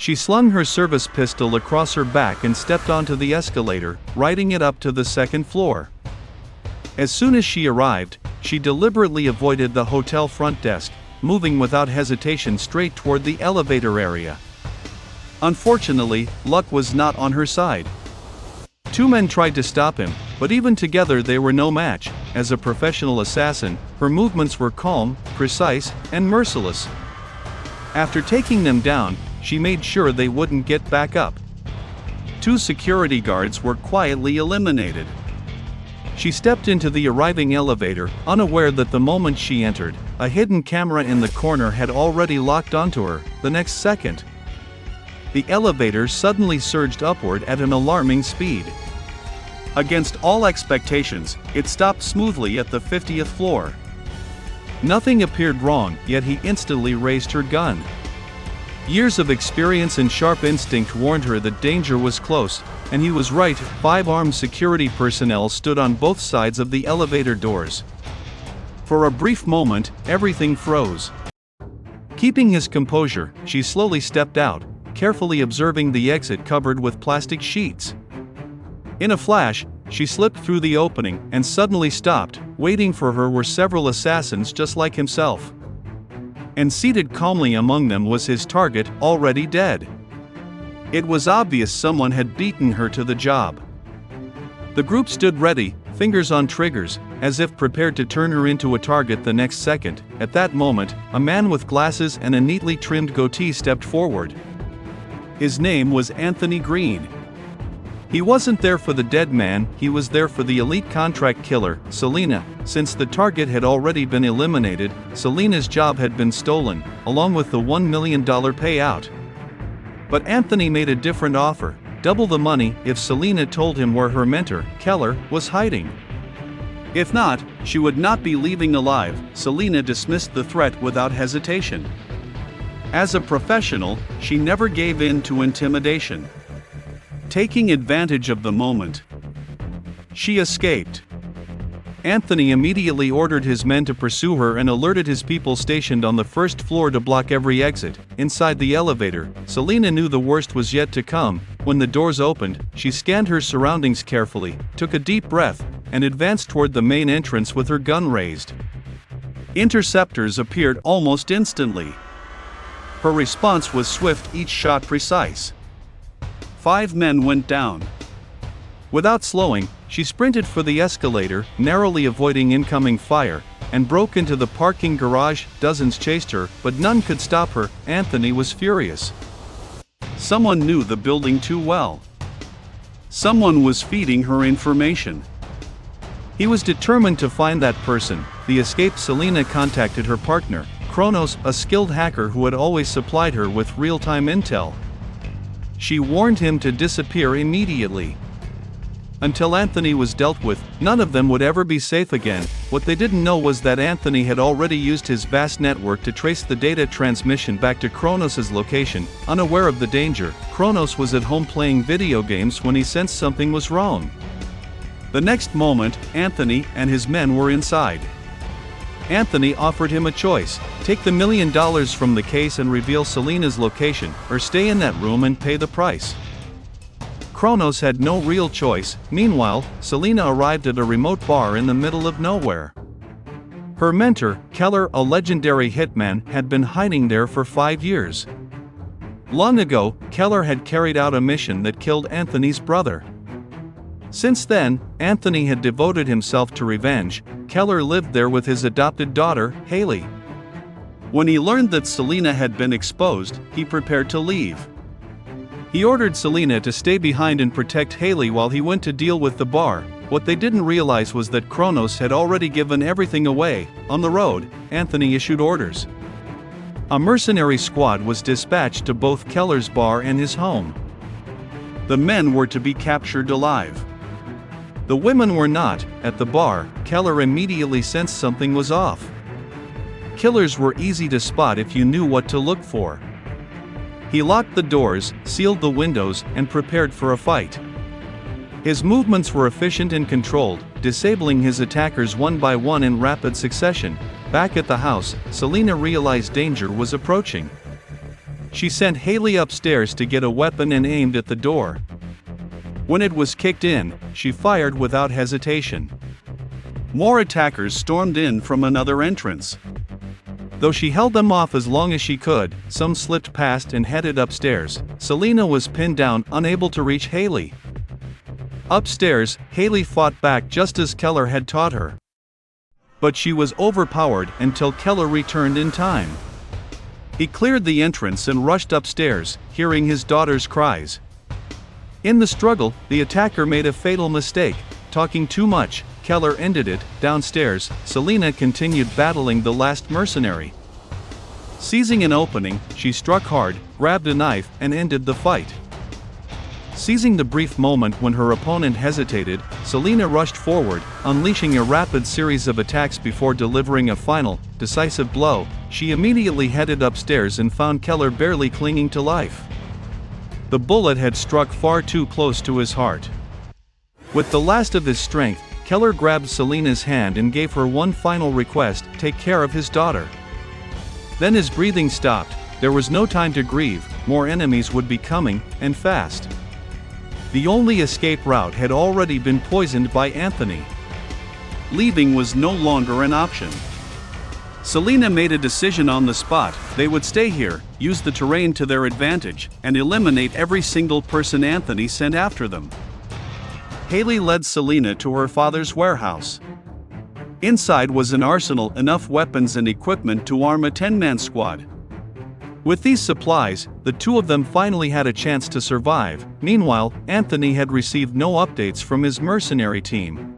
She slung her service pistol across her back and stepped onto the escalator, riding it up to the second floor. As soon as she arrived, she deliberately avoided the hotel front desk, moving without hesitation straight toward the elevator area. Unfortunately, luck was not on her side. Two men tried to stop him, but even together they were no match. As a professional assassin, her movements were calm, precise, and merciless. After taking them down, she made sure they wouldn't get back up. Two security guards were quietly eliminated. She stepped into the arriving elevator, unaware that the moment she entered, a hidden camera in the corner had already locked onto her. The next second, the elevator suddenly surged upward at an alarming speed. Against all expectations, it stopped smoothly at the 50th floor. Nothing appeared wrong, yet he instantly raised her gun. Years of experience and sharp instinct warned her that danger was close, and he was right. 5 armed security personnel stood on both sides of the elevator doors. For a brief moment, everything froze. Keeping his composure, she slowly stepped out, carefully observing the exit covered with plastic sheets. In a flash, she slipped through the opening and suddenly stopped. Waiting for her were several assassins just like himself. And seated calmly among them was his target, already dead. It was obvious someone had beaten her to the job. The group stood ready, fingers on triggers, as if prepared to turn her into a target the next second. At that moment, a man with glasses and a neatly trimmed goatee stepped forward. His name was Anthony Green. He wasn't there for the dead man, he was there for the elite contract killer, Selena. Since the target had already been eliminated, Selena's job had been stolen, along with the $1 million payout. But Anthony made a different offer: double the money if Selena told him where her mentor, Keller, was hiding. If not, she would not be leaving alive. Selena dismissed the threat without hesitation. As a professional, she never gave in to intimidation. Taking advantage of the moment, she escaped. Anthony immediately ordered his men to pursue her and alerted his people stationed on the first floor to block every exit. Inside the elevator, Selena knew the worst was yet to come. When the doors opened, she scanned her surroundings carefully, took a deep breath, and advanced toward the main entrance with her gun raised. Interceptors appeared almost instantly. Her response was swift, each shot precise. 5 men went down. Without slowing, she sprinted for the escalator, narrowly avoiding incoming fire, and broke into the parking garage. Dozens chased her, but none could stop her. Anthony was furious. Someone knew the building too well. Someone was feeding her information. He was determined to find that person. The escaped Selena contacted her partner, Kronos, a skilled hacker who had always supplied her with real-time intel. She warned him to disappear immediately. Until Anthony was dealt with, none of them would ever be safe again. What they didn't know was that Anthony had already used his vast network to trace the data transmission back to Kronos' location. Unaware of the danger, Kronos was at home playing video games when he sensed something was wrong. The next moment, Anthony and his men were inside. Anthony offered him a choice: take the $1 million from the case and reveal Selena's location, or stay in that room and pay the price. Kronos had no real choice. Meanwhile, Selena arrived at a remote bar in the middle of nowhere. Her mentor, Keller, a legendary hitman, had been hiding there for 5 years. Long ago, Keller had carried out a mission that killed Anthony's brother. Since then, Anthony had devoted himself to revenge. Keller lived there with his adopted daughter, Haley. When he learned that Selena had been exposed, he prepared to leave. He ordered Selena to stay behind and protect Haley while he went to deal with the bar. What they didn't realize was that Kronos had already given everything away. On the road, Anthony issued orders. A mercenary squad was dispatched to both Keller's bar and his home. The men were to be captured alive. The women were not. At the bar, Keller immediately sensed something was off. Killers were easy to spot if you knew what to look for. He locked the doors, sealed the windows, and prepared for a fight. His movements were efficient and controlled, disabling his attackers one by one in rapid succession. Back at the house, Selena realized danger was approaching. She sent Haley upstairs to get a weapon and aimed at the door. When it was kicked in, she fired without hesitation. More attackers stormed in from another entrance. Though she held them off as long as she could, some slipped past and headed upstairs. Selena was pinned down, unable to reach Haley. Upstairs, Haley fought back just as Keller had taught her. But she was overpowered until Keller returned in time. He cleared the entrance and rushed upstairs, hearing his daughter's cries. In the struggle, the attacker made a fatal mistake, talking too much. Keller ended it. Downstairs, Selena continued battling the last mercenary. Seizing an opening, she struck hard, grabbed a knife, and ended the fight. Seizing the brief moment when her opponent hesitated, Selena rushed forward, unleashing a rapid series of attacks before delivering a final, decisive blow. She immediately headed upstairs and found Keller barely clinging to life. The bullet had struck far too close to his heart. With the last of his strength, Keller grabbed Selena's hand and gave her one final request: take care of his daughter. Then his breathing stopped. There was no time to grieve, more enemies would be coming, and fast. The only escape route had already been poisoned by Anthony. Leaving was no longer an option. Selena made a decision on the spot: they would stay here, use the terrain to their advantage, and eliminate every single person Anthony sent after them. Haley led Selena to her father's warehouse. Inside was an arsenal, enough weapons and equipment to arm a 10-man squad. With these supplies, the two of them finally had a chance to survive. Meanwhile, Anthony had received no updates from his mercenary team.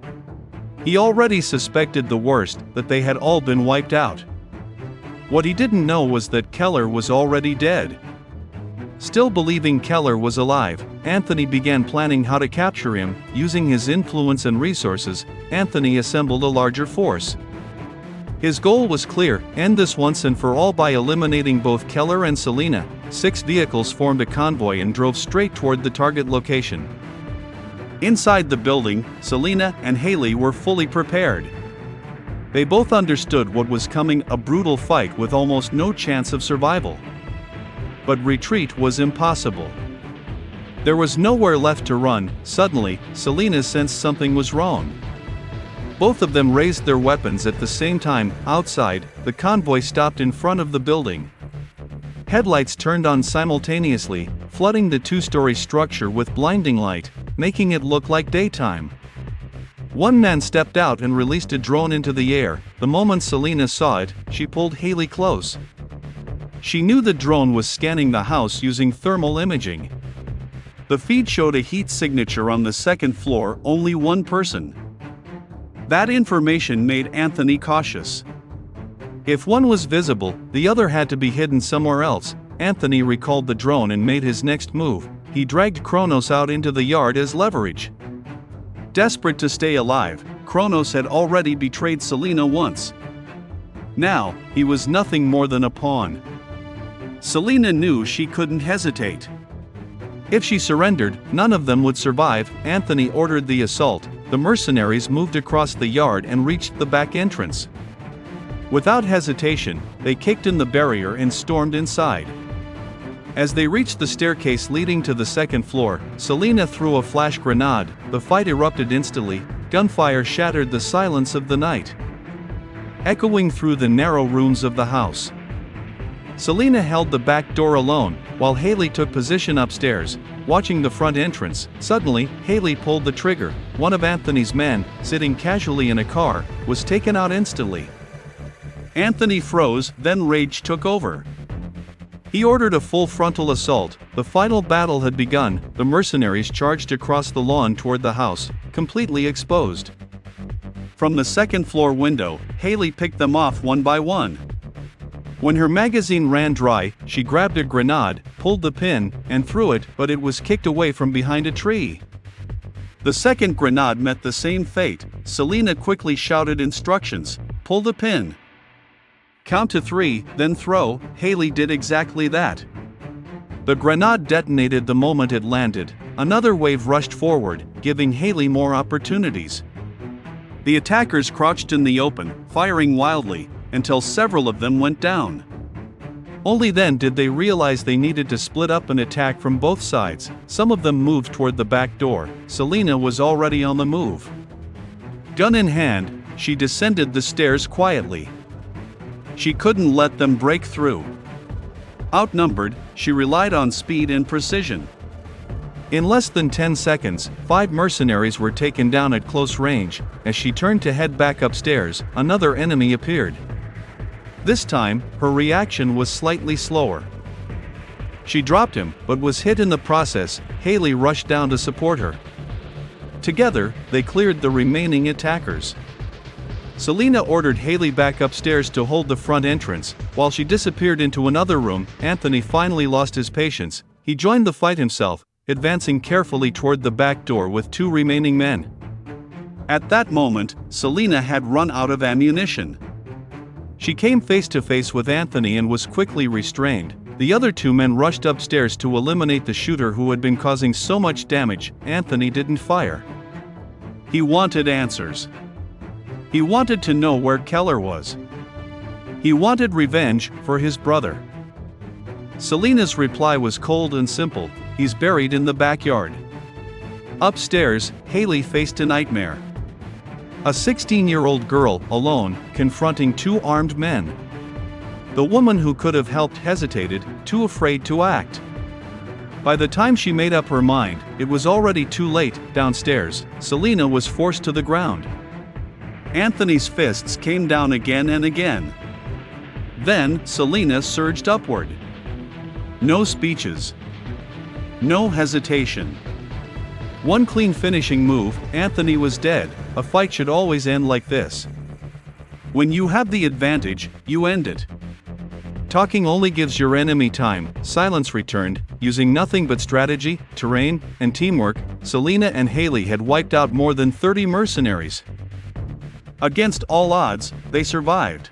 He already suspected the worst, that they had all been wiped out. What he didn't know was that Keller was already dead. Still believing Keller was alive, Anthony began planning how to capture him. Using his influence and resources, Anthony assembled a larger force. His goal was clear: end this once and for all by eliminating both Keller and Selena. 6 vehicles formed a convoy and drove straight toward the target location. Inside the building, Selena and Haley were fully prepared. They both understood what was coming: a brutal fight with almost no chance of survival. But retreat was impossible. There was nowhere left to run. Suddenly, Selena sensed something was wrong. Both of them raised their weapons at the same time. Outside, the convoy stopped in front of the building. Headlights turned on simultaneously, flooding the 2-story structure with blinding light, making it look like daytime. One man stepped out and released a drone into the air. The moment Selena saw it, she pulled Haley close. She knew the drone was scanning the house using thermal imaging. The feed showed a heat signature on the 2nd floor, only one person. That information made Anthony cautious. If one was visible, the other had to be hidden somewhere else. Anthony recalled the drone and made his next move. He dragged Kronos out into the yard as leverage. Desperate to stay alive, Kronos had already betrayed Selena once. Now, he was nothing more than a pawn. Selena knew she couldn't hesitate. If she surrendered, none of them would survive. Anthony ordered the assault. The mercenaries moved across the yard and reached the back entrance. Without hesitation, they kicked in the barrier and stormed inside. As they reached the staircase leading to the 2nd floor, Selena threw a flash grenade. The fight erupted instantly. Gunfire shattered the silence of the night, echoing through the narrow rooms of the house. Selena held the back door alone, while Haley took position upstairs, watching the front entrance. Suddenly, Haley pulled the trigger. One of Anthony's men, sitting casually in a car, was taken out instantly. Anthony froze, then rage took over. He ordered a full frontal assault. The final battle had begun. The mercenaries charged across the lawn toward the house, completely exposed. From the 2nd floor window, Haley picked them off one by one. When her magazine ran dry, she grabbed a grenade, pulled the pin, and threw it, but it was kicked away from behind a tree. The second grenade met the same fate. Selena quickly shouted instructions: pull the pin. Count to 3, then throw. Haley did exactly that. The grenade detonated the moment it landed. Another wave rushed forward, giving Haley more opportunities. The attackers crouched in the open, firing wildly, until several of them went down. Only then did they realize they needed to split up and attack from both sides. Some of them moved toward the back door. Selena was already on the move. Gun in hand, she descended the stairs quietly. She couldn't let them break through. Outnumbered, she relied on speed and precision. In less than 10 seconds, 5 mercenaries were taken down at close range. As she turned to head back upstairs, another enemy appeared. This time, her reaction was slightly slower. She dropped him, but was hit in the process. Haley rushed down to support her. Together, they cleared the remaining attackers. Selena ordered Haley back upstairs to hold the front entrance. While she disappeared into another room, Anthony finally lost his patience. He joined the fight himself, advancing carefully toward the back door with 2 remaining men. At that moment, Selena had run out of ammunition. She came face to face with Anthony and was quickly restrained. The other 2 men rushed upstairs to eliminate the shooter who had been causing so much damage. Anthony didn't fire. He wanted answers. He wanted to know where Keller was. He wanted revenge for his brother. Selena's reply was cold and simple: he's buried in the backyard. Upstairs, Haley faced a nightmare. A 16-year-old girl, alone, confronting 2 armed men. The woman who could have helped hesitated, too afraid to act. By the time she made up her mind, it was already too late. Downstairs, Selena was forced to the ground. Anthony's fists came down again and again. Then, Selena surged upward. No speeches. No hesitation. One clean finishing move, Anthony was dead. A fight should always end like this. When you have the advantage, you end it. Talking only gives your enemy time. Silence returned. Using nothing but strategy, terrain, and teamwork, Selena and Haley had wiped out more than 30 mercenaries. Against all odds, they survived.